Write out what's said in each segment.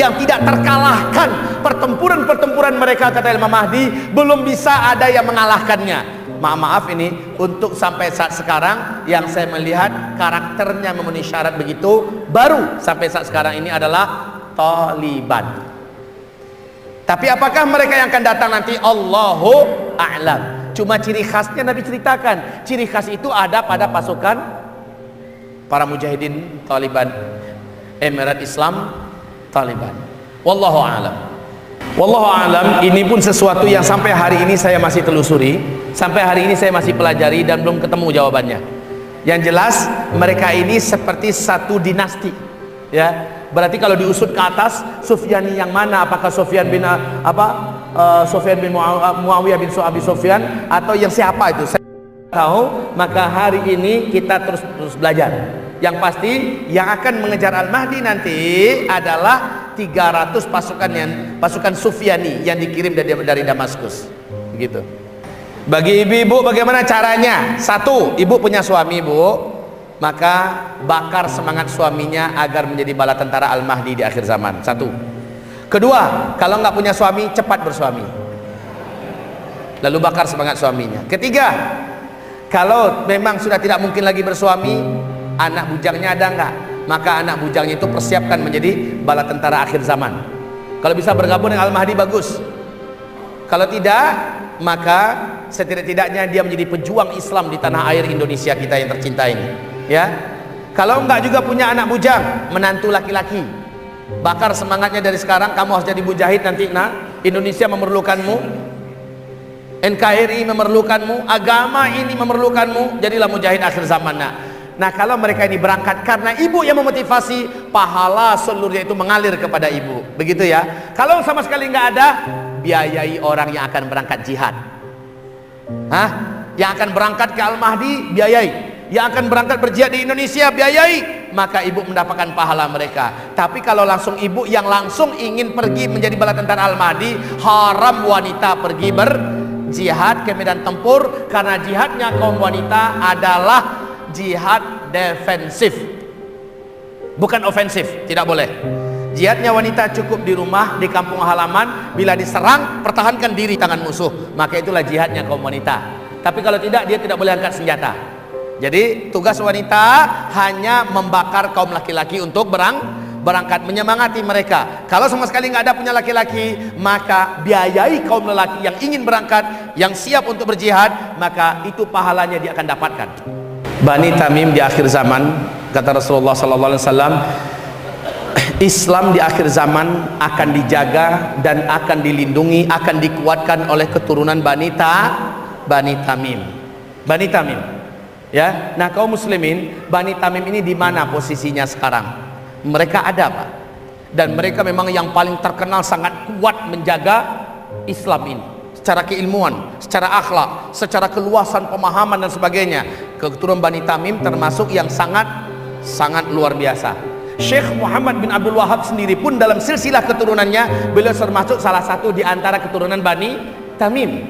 yang tidak terkalahkan. Pertempuran-pertempuran mereka, kata Imam Mahdi, belum bisa ada yang mengalahkannya. Maaf ini untuk sampai saat sekarang yang saya melihat karakternya memenuhi syarat begitu, baru sampai saat sekarang ini adalah Taliban. Tapi apakah mereka yang akan datang nanti? Allahu a'lam. Cuma ciri khasnya Nabi ceritakan. Ciri khas itu ada pada pasukan para mujahidin Taliban, Emirat Islam Taliban. Wallahu a'lam. Wallahu a'lam. Ini pun sesuatu yang sampai hari ini saya masih telusuri, sampai hari ini saya masih pelajari dan belum ketemu jawabannya. Yang jelas mereka ini seperti satu dinasti, ya. Berarti kalau diusut ke atas, Sufyani yang mana? Apakah Sufyan bin Sufyan bin Muawiyah bin Abi Sufyan atau yang siapa itu? Saya tahu. Maka hari ini kita terus belajar. Yang pasti yang akan mengejar Al-Mahdi nanti adalah 300 pasukan Sufyani yang dikirim dari Damaskus. Begitu. Bagi ibu-ibu bagaimana caranya? Satu, ibu punya suami, Bu, maka bakar semangat suaminya agar menjadi bala tentara Al-Mahdi di akhir zaman. Satu. Kedua, kalau nggak punya suami, cepat bersuami. Lalu bakar semangat suaminya. Ketiga, kalau memang sudah tidak mungkin lagi bersuami, anak bujangnya ada nggak? Maka anak bujangnya itu persiapkan menjadi bala tentara akhir zaman. Kalau bisa bergabung dengan Al-Mahdi bagus. Kalau tidak, maka setidak-tidaknya dia menjadi pejuang Islam di tanah air Indonesia kita yang tercinta ini. Ya. Kalau enggak juga punya anak bujang, menantu laki-laki, bakar semangatnya dari sekarang. Kamu harus jadi mujahid nanti, nak. Indonesia memerlukanmu, NKRI memerlukanmu, agama ini memerlukanmu. Jadilah mujahid akhir zaman, nak. Nah, kalau mereka ini berangkat karena ibu yang memotivasi, pahala seluruhnya itu mengalir kepada ibu. Begitu ya. Kalau sama sekali nggak ada, biayai orang yang akan berangkat jihad. Yang akan berangkat ke Al-Mahdi, biayai. Yang akan berangkat berjihad di Indonesia, biayai. Maka ibu mendapatkan pahala mereka. Tapi kalau langsung ibu yang langsung ingin pergi menjadi bala tentara Al-Mahdi, haram wanita pergi berjihad ke medan tempur, karena jihadnya kaum wanita adalah jihad defensif, bukan ofensif. Tidak boleh. Jihadnya wanita cukup di rumah, di kampung halaman. Bila diserang, pertahankan diri tangan musuh. Maka itulah jihadnya kaum wanita. Tapi kalau tidak, dia tidak boleh angkat senjata. Jadi tugas wanita hanya membakar kaum laki-laki untuk berangkat, menyemangati mereka. Kalau sama sekali nggak ada punya laki-laki, maka biayai kaum lelaki yang ingin berangkat, yang siap untuk berjihad, maka itu pahalanya dia akan dapatkan. Bani Tamim di akhir zaman, kata Rasulullah SAW, Islam di akhir zaman akan dijaga dan akan dilindungi, akan dikuatkan oleh keturunan Bani Tamim. Bani Tamim, ya. Nah, kaum muslimin, Bani Tamim ini di mana posisinya sekarang? Mereka ada, Pak, dan mereka memang yang paling terkenal sangat kuat menjaga Islam ini. Secara keilmuan, secara akhlak, secara keluasan pemahaman dan sebagainya. Keturunan Bani Tamim termasuk yang sangat luar biasa. Syekh Muhammad bin Abdul Wahab sendiri pun dalam silsilah keturunannya, beliau termasuk salah satu di antara keturunan Bani Tamim.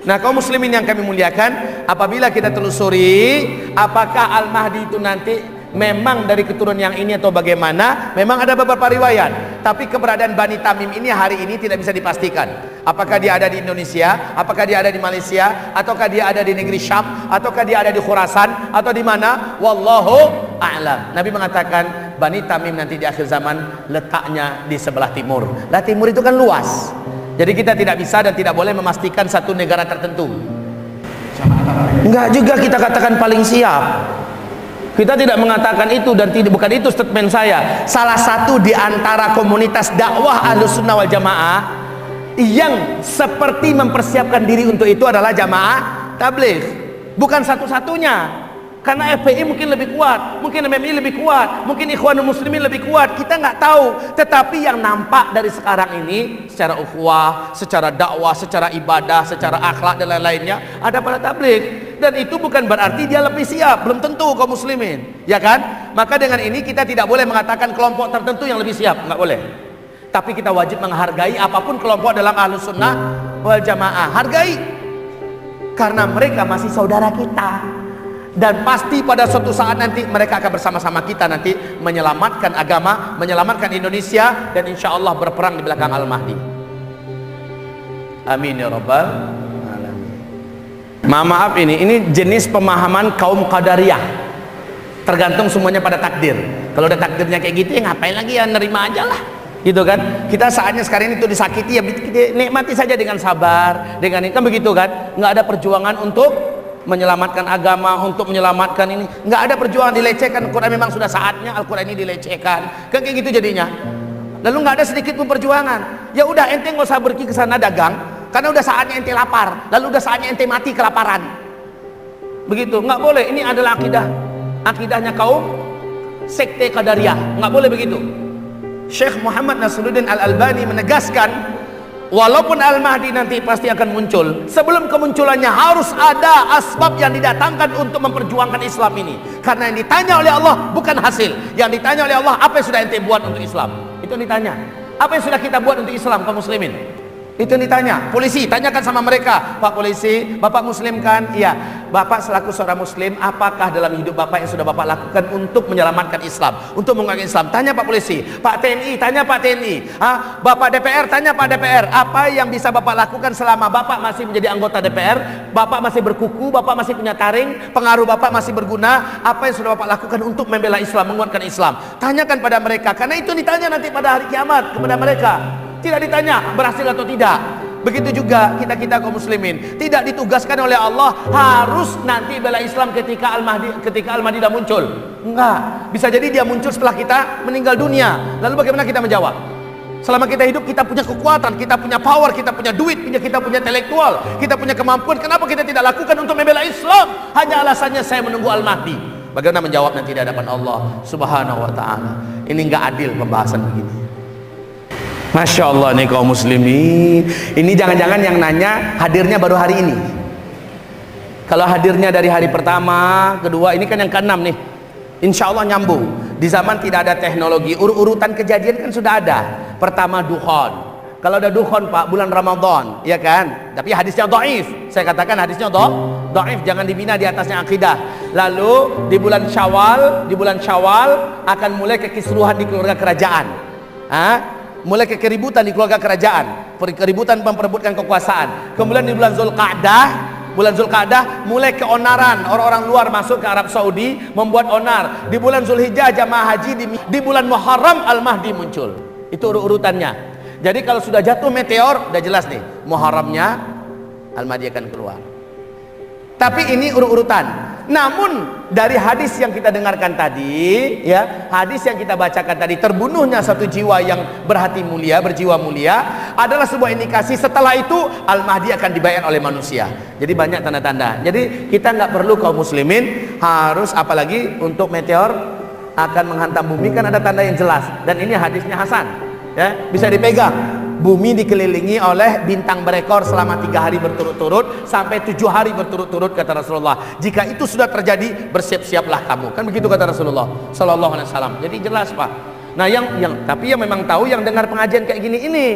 Nah, kaum muslimin yang kami muliakan, apabila kita telusuri apakah Al-Mahdi itu nanti memang dari keturunan yang ini atau bagaimana, memang ada beberapa riwayat. Tapi keberadaan Bani Tamim ini hari ini tidak bisa dipastikan. Apakah dia ada di Indonesia, apakah dia ada di Malaysia, ataukah dia ada di negeri Syam, ataukah dia ada di Khurasan, atau di mana? Wallahu a'lam. Nabi mengatakan Bani Tamim nanti di akhir zaman letaknya di sebelah timur. Lah, timur itu kan luas. Jadi kita tidak bisa dan tidak boleh memastikan satu negara tertentu. Enggak juga kita katakan paling siap. Kita tidak mengatakan itu, dan bukan itu statement saya. Salah satu di antara komunitas dakwah Ahlussunnah wal Jamaah yang seperti mempersiapkan diri untuk itu adalah Jamaah Tabligh. Bukan satu-satunya. Karena FPI mungkin lebih kuat, mungkin MMI lebih kuat, mungkin Ikhwanul Muslimin lebih kuat, kita nggak tahu. Tetapi yang nampak dari sekarang ini, secara ukhuwah, secara dakwah, secara ibadah, secara akhlak dan lain-lainnya, ada pada tabligh. Dan itu bukan berarti dia lebih siap, belum tentu kaum muslimin, ya kan? Maka dengan ini kita tidak boleh mengatakan kelompok tertentu yang lebih siap, nggak boleh. Tapi kita wajib menghargai apapun kelompok dalam Ahlussunnah wal Jamaah, hargai, karena mereka masih saudara kita. Dan pasti pada suatu saat nanti mereka akan bersama-sama kita nanti menyelamatkan agama, menyelamatkan Indonesia, dan insya Allah berperang di belakang Al-Mahdi. Amin ya rabbal alamin. Maaf ini jenis pemahaman kaum Qadariyah. Tergantung semuanya pada takdir. Kalau ada takdirnya kayak gitu, ya ngapain lagi, ya nerima aja lah, gitu kan. Kita saatnya sekarang itu disakiti, ya kita nikmati saja dengan sabar, dengan ini kan begitu kan. Nggak ada perjuangan untuk menyelamatkan agama, untuk menyelamatkan ini, nggak ada perjuangan, dilecehkan. Al-Quran memang sudah saatnya Al-Quran ini dilecehkan, kan kayak gitu jadinya. Lalu nggak ada sedikit pun perjuangan. Ya udah, ente nggak usah pergi ke sana dagang, karena udah saatnya ente lapar, lalu udah saatnya ente mati kelaparan. Begitu, nggak boleh. Ini adalah akidahnya kaum sekte Qadariyah, nggak boleh begitu. Syekh Muhammad Nasruddin Al-Albani menegaskan, walaupun Al-Mahdi nanti pasti akan muncul, sebelum kemunculannya harus ada asbab yang didatangkan untuk memperjuangkan Islam ini. Karena yang ditanya oleh Allah bukan hasil, yang ditanya oleh Allah apa yang sudah ente buat untuk Islam. Itu yang ditanya, apa yang sudah kita buat untuk Islam kaum muslimin. Itu yang ditanya. Polisi, tanyakan sama mereka, Pak polisi, Bapak muslim kan? Iya. Bapak selaku seorang muslim, apakah dalam hidup Bapak yang sudah Bapak lakukan untuk menyelamatkan Islam, untuk mengangkat Islam? Tanya Pak polisi. Pak TNI, tanya Pak TNI. Bapak DPR, tanya Pak DPR. Apa yang bisa Bapak lakukan selama Bapak masih menjadi anggota DPR? Bapak masih berkuku, Bapak masih punya taring, pengaruh Bapak masih berguna. Apa yang sudah Bapak lakukan untuk membela Islam, menguatkan Islam? Tanyakan pada mereka, karena itu ditanya nanti pada hari kiamat kepada mereka. Tidak ditanya berhasil atau tidak. Begitu juga kita kaum muslimin, tidak ditugaskan oleh Allah harus nanti bela Islam ketika Al-Mahdi dah muncul. Enggak, bisa jadi dia muncul setelah kita meninggal dunia. Lalu bagaimana kita menjawab? Selama kita hidup, kita punya kekuatan, kita punya power, kita punya duit, kita punya intelektual, kita punya kemampuan. Kenapa kita tidak lakukan untuk membela Islam? Hanya alasannya saya menunggu Al-Mahdi. Bagaimana menjawab nanti di hadapan Allah Subhanahu wa ta'ala? Ini enggak adil pembahasan begini. Masya Allah nih kaum muslimin. Ini jangan-jangan yang nanya hadirnya baru hari ini. Kalau hadirnya dari hari pertama, kedua, ini kan yang keenam nih. Insya Allah nyambung. Di zaman tidak ada teknologi, urutan kejadian kan sudah ada. Pertama dukhon. Kalau ada dukhon Pak, bulan Ramadan, ya kan? Tapi hadisnya dhaif. Saya katakan hadisnya dhaif, jangan dibina di atasnya akidah. Lalu di bulan Syawal akan mulai kekisruhan di keluarga kerajaan. Mulai keributan di keluarga kerajaan, keributan memperebutkan kekuasaan. Kemudian di bulan Zulqa'dah mulai keonaran, orang-orang luar masuk ke Arab Saudi membuat onar. Di bulan Zulhijjah jamaah haji, di bulan Muharram Al-Mahdi muncul. Itu urutannya. Jadi kalau sudah jatuh meteor, udah jelas nih Muharramnya Al-Mahdi akan keluar. Tapi ini urutan. Namun dari hadis yang kita dengarkan tadi, ya, hadis yang kita bacakan tadi, terbunuhnya satu jiwa yang berjiwa mulia adalah sebuah indikasi setelah itu Al-Mahdi akan dibayar oleh manusia. Jadi banyak tanda-tanda. Jadi kita nggak perlu kaum muslimin harus, apalagi untuk meteor akan menghantam bumi, kan ada tanda yang jelas. Dan ini hadisnya hasan, ya, bisa dipegang. Bumi dikelilingi oleh bintang berekor selama 3 hari berturut-turut sampai 7 hari berturut-turut, kata Rasulullah. Jika itu sudah terjadi, bersiap-siaplah kamu. Kan begitu kata Rasulullah sallallahu alaihi wasallam. Jadi jelas Pak. Nah tapi yang memang tahu yang dengar pengajian kayak gini ini.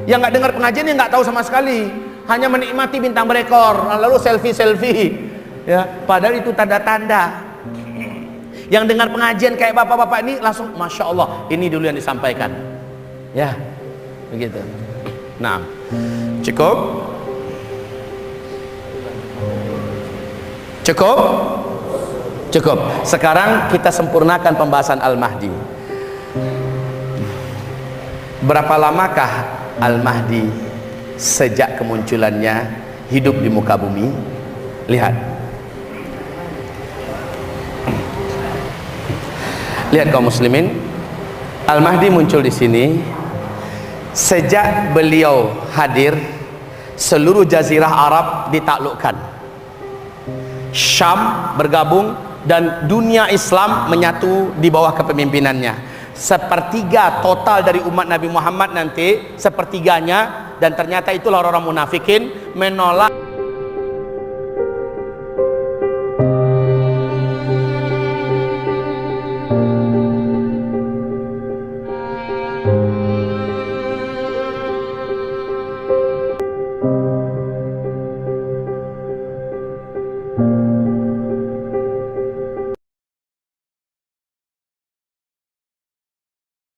Yang nggak dengar pengajian yang nggak tahu sama sekali. Hanya menikmati bintang berekor, lalu selfie. Ya, padahal itu tanda-tanda. Yang dengar pengajian kayak bapak-bapak ini langsung Masya Allah, ini dulu yang disampaikan. Ya. Begitu. Nah, cukup. Sekarang kita sempurnakan pembahasan Al-Mahdi. Berapa lamakah Al-Mahdi sejak kemunculannya hidup di muka bumi? Lihat kaum muslimin, Al-Mahdi muncul di sini sejak beliau hadir. Seluruh jazirah Arab ditaklukkan, Syam bergabung, dan dunia Islam menyatu di bawah kepemimpinannya. Sepertiga total dari umat Nabi Muhammad nanti, sepertiganya, dan ternyata itulah orang-orang munafikin menolak